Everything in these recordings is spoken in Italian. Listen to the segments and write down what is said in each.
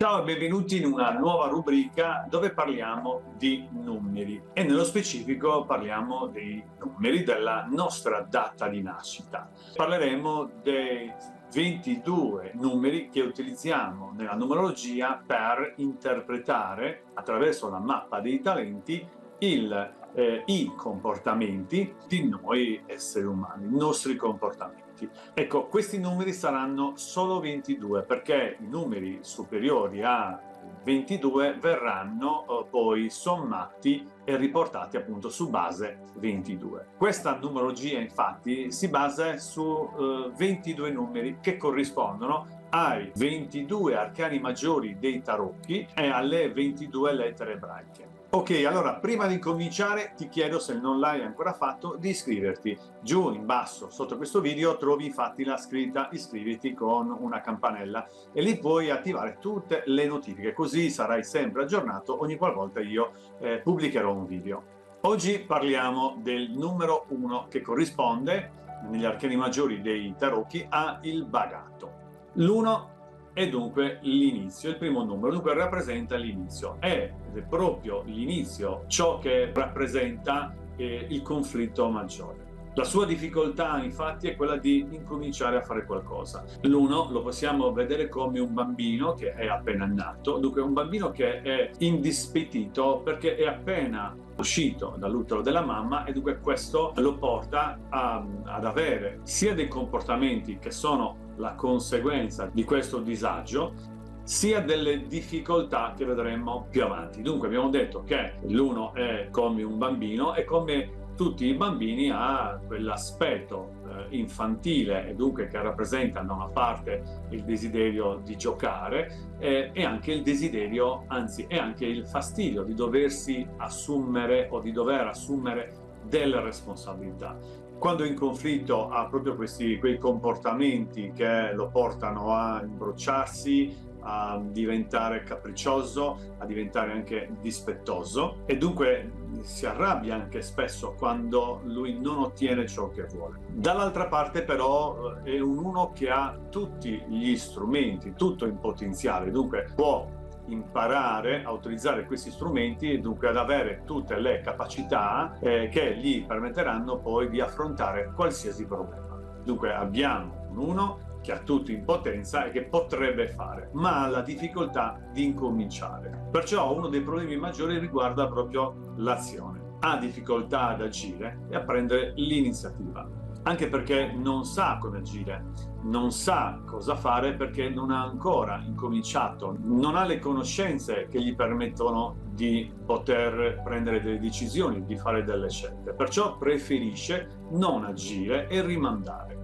Ciao e benvenuti in una nuova rubrica dove parliamo di numeri e nello specifico parliamo dei numeri della nostra data di nascita. Parleremo dei 22 numeri che utilizziamo nella numerologia per interpretare attraverso la mappa dei talenti i comportamenti di noi esseri umani, i nostri comportamenti. Ecco, questi numeri saranno solo 22 perché i numeri superiori a 22 verranno poi sommati e riportati appunto su base 22. Questa numerologia infatti si basa su 22 numeri che corrispondono ai 22 arcani maggiori dei tarocchi e alle 22 lettere ebraiche. Ok, allora prima di cominciare ti chiedo, se non l'hai ancora fatto, di iscriverti. Giù in basso sotto questo video trovi infatti la scritta iscriviti con una campanella e lì puoi attivare tutte le notifiche, così sarai sempre aggiornato ogni qualvolta io pubblicherò un video. Oggi parliamo del numero 1 che corrisponde negli arcani maggiori dei tarocchi a il bagatto. L'1 è dunque l'inizio, il primo numero, dunque rappresenta l'inizio. È proprio l'inizio ciò che rappresenta il conflitto maggiore. La sua difficoltà infatti è quella di incominciare a fare qualcosa. L'uno lo possiamo vedere come un bambino che è appena nato, dunque un bambino che è indispettito perché è appena uscito dall'utero della mamma e dunque questo lo porta ad avere sia dei comportamenti che sono la conseguenza di questo disagio, sia delle difficoltà che vedremo più avanti. Dunque abbiamo detto che l'uno è come un bambino e come tutti i bambini ha quell'aspetto infantile e dunque che rappresenta da una parte il desiderio di giocare e anche il desiderio, anzi è anche il fastidio di doversi assumere o di dover assumere delle responsabilità. Quando è in conflitto ha proprio quei comportamenti che lo portano a imbronciarsi, a diventare capriccioso, a diventare anche dispettoso e dunque si arrabbia anche spesso quando lui non ottiene ciò che vuole. Dall'altra parte però è uno che ha tutti gli strumenti, tutto in potenziale, dunque può imparare a utilizzare questi strumenti e dunque ad avere tutte le capacità che gli permetteranno poi di affrontare qualsiasi problema. Dunque abbiamo un uno che ha tutto in potenza e che potrebbe fare, ma ha la difficoltà di incominciare. Perciò uno dei problemi maggiori riguarda proprio l'azione. Ha difficoltà ad agire e a prendere l'iniziativa, anche perché non sa come agire, non sa cosa fare perché non ha ancora incominciato, non ha le conoscenze che gli permettono di poter prendere delle decisioni, di fare delle scelte. Perciò preferisce non agire e rimandare.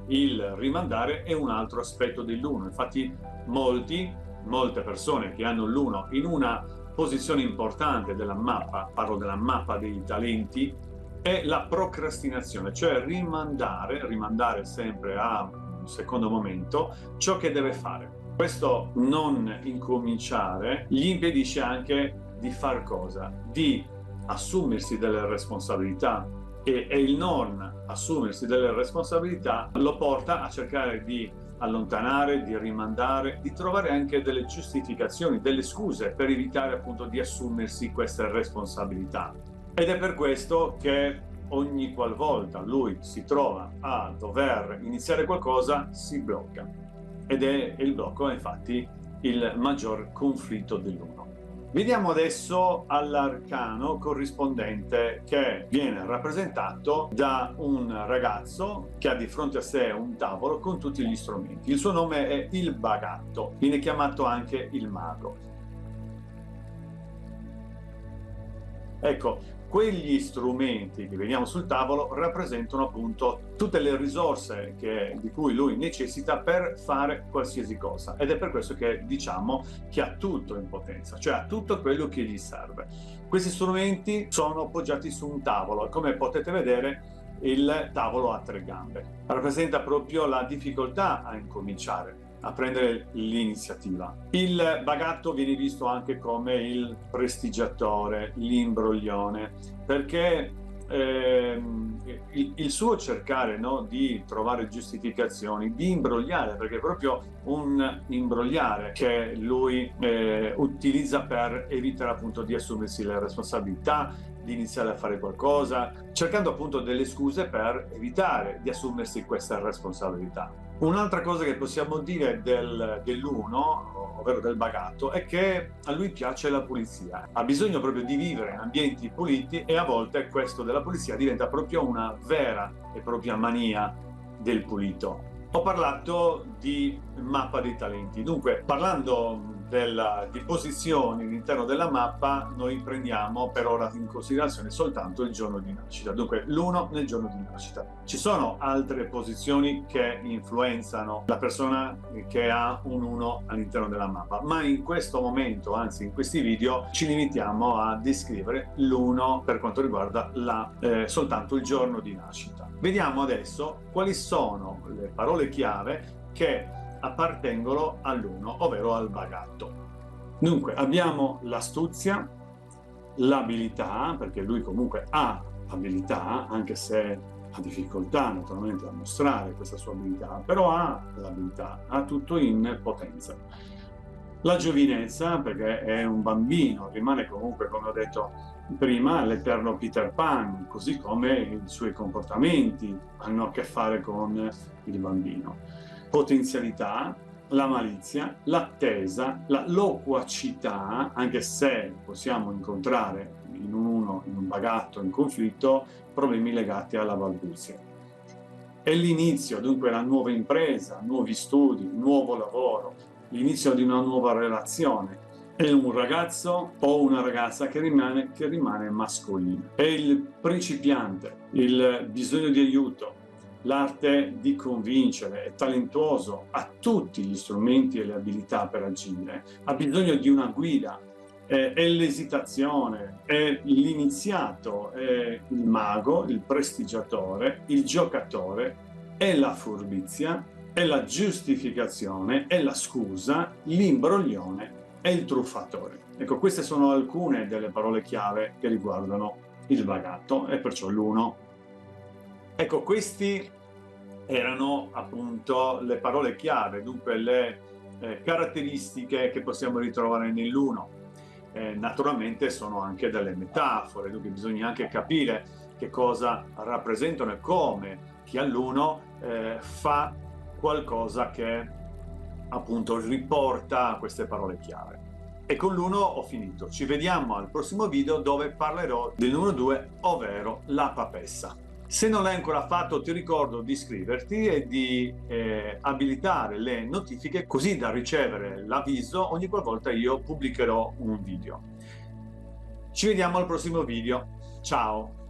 Il rimandare è un altro aspetto dell'uno, infatti molte persone che hanno l'uno in una posizione importante della mappa, parlo della mappa dei talenti, è la procrastinazione, cioè rimandare sempre a un secondo momento ciò che deve fare. Questo non incominciare gli impedisce anche di far cosa? Di assumersi delle responsabilità e il non assumersi delle responsabilità lo porta a cercare di allontanare, di rimandare, di trovare anche delle giustificazioni, delle scuse per evitare appunto di assumersi queste responsabilità. Ed è per questo che ogni qualvolta lui si trova a dover iniziare qualcosa si blocca ed è il blocco infatti il maggior conflitto dell'uno. Vediamo adesso all'arcano corrispondente che viene rappresentato da un ragazzo che ha di fronte a sé un tavolo con tutti gli strumenti. Il suo nome è il bagatto, viene chiamato anche il mago. Ecco, quegli strumenti che vediamo sul tavolo rappresentano appunto tutte le risorse di cui lui necessita per fare qualsiasi cosa ed è per questo che diciamo che ha tutto in potenza, cioè ha tutto quello che gli serve. Questi strumenti sono appoggiati su un tavolo e come potete vedere il tavolo ha 3 gambe. Rappresenta proprio la difficoltà a incominciare, a prendere l'iniziativa. Il bagatto viene visto anche come il prestigiatore, l'imbroglione, perché il suo cercare, no, di trovare giustificazioni, di imbrogliare, perché è proprio un imbrogliare che lui utilizza per evitare appunto di assumersi le responsabilità, di iniziare a fare qualcosa, cercando appunto delle scuse per evitare di assumersi questa responsabilità. Un'altra cosa che possiamo dire dell'uno, ovvero del bagatto, è che a lui piace la pulizia, ha bisogno proprio di vivere in ambienti puliti e a volte questo della pulizia diventa proprio una vera e propria mania del pulito. Ho parlato di mappa dei talenti, dunque parlando di posizioni all'interno della mappa, noi prendiamo per ora in considerazione soltanto il giorno di nascita, dunque l'1 nel giorno di nascita. Ci sono altre posizioni che influenzano la persona che ha un 1 all'interno della mappa, ma in questo momento, anzi in questi video, ci limitiamo a descrivere l'1 per quanto riguarda soltanto il giorno di nascita. Vediamo adesso quali sono le parole chiave che appartengono all'1, ovvero al bagatto. Dunque abbiamo l'astuzia, l'abilità, perché lui comunque ha abilità, anche se ha difficoltà naturalmente a mostrare questa sua abilità, però ha l'abilità, ha tutto in potenza. La giovinezza, perché è un bambino, rimane comunque, come ho detto prima, l'eterno Peter Pan, così come i suoi comportamenti hanno a che fare con il bambino. Potenzialità, la malizia, l'attesa, la loquacità, anche se possiamo incontrare in un bagatto, in conflitto, problemi legati alla balbuzia. È l'inizio, dunque la nuova impresa, nuovi studi, nuovo lavoro, l'inizio di una nuova relazione. È un ragazzo o una ragazza che rimane mascolina. È il principiante, il bisogno di aiuto, l'arte di convincere, è talentuoso, ha tutti gli strumenti e le abilità per agire, ha bisogno di una guida, è l'esitazione, è l'iniziato, è il mago, il prestigiatore, il giocatore, è la furbizia, è la giustificazione, è la scusa, l'imbroglione e il truffatore. Ecco, queste sono alcune delle parole chiave che riguardano il bagatto e perciò l'1. Ecco, questi erano appunto le parole chiave, dunque le caratteristiche che possiamo ritrovare nell'1. Naturalmente sono anche delle metafore, dunque bisogna anche capire che cosa rappresentano e come chi ha l'1 fa qualcosa che appunto riporta queste parole chiave. E con l'1 ho finito. Ci vediamo al prossimo video dove parlerò del numero 2, ovvero la papessa. Se non l'hai ancora fatto, ti ricordo di iscriverti e di abilitare le notifiche così da ricevere l'avviso ogni qualvolta io pubblicherò un video. Ci vediamo al prossimo video. Ciao!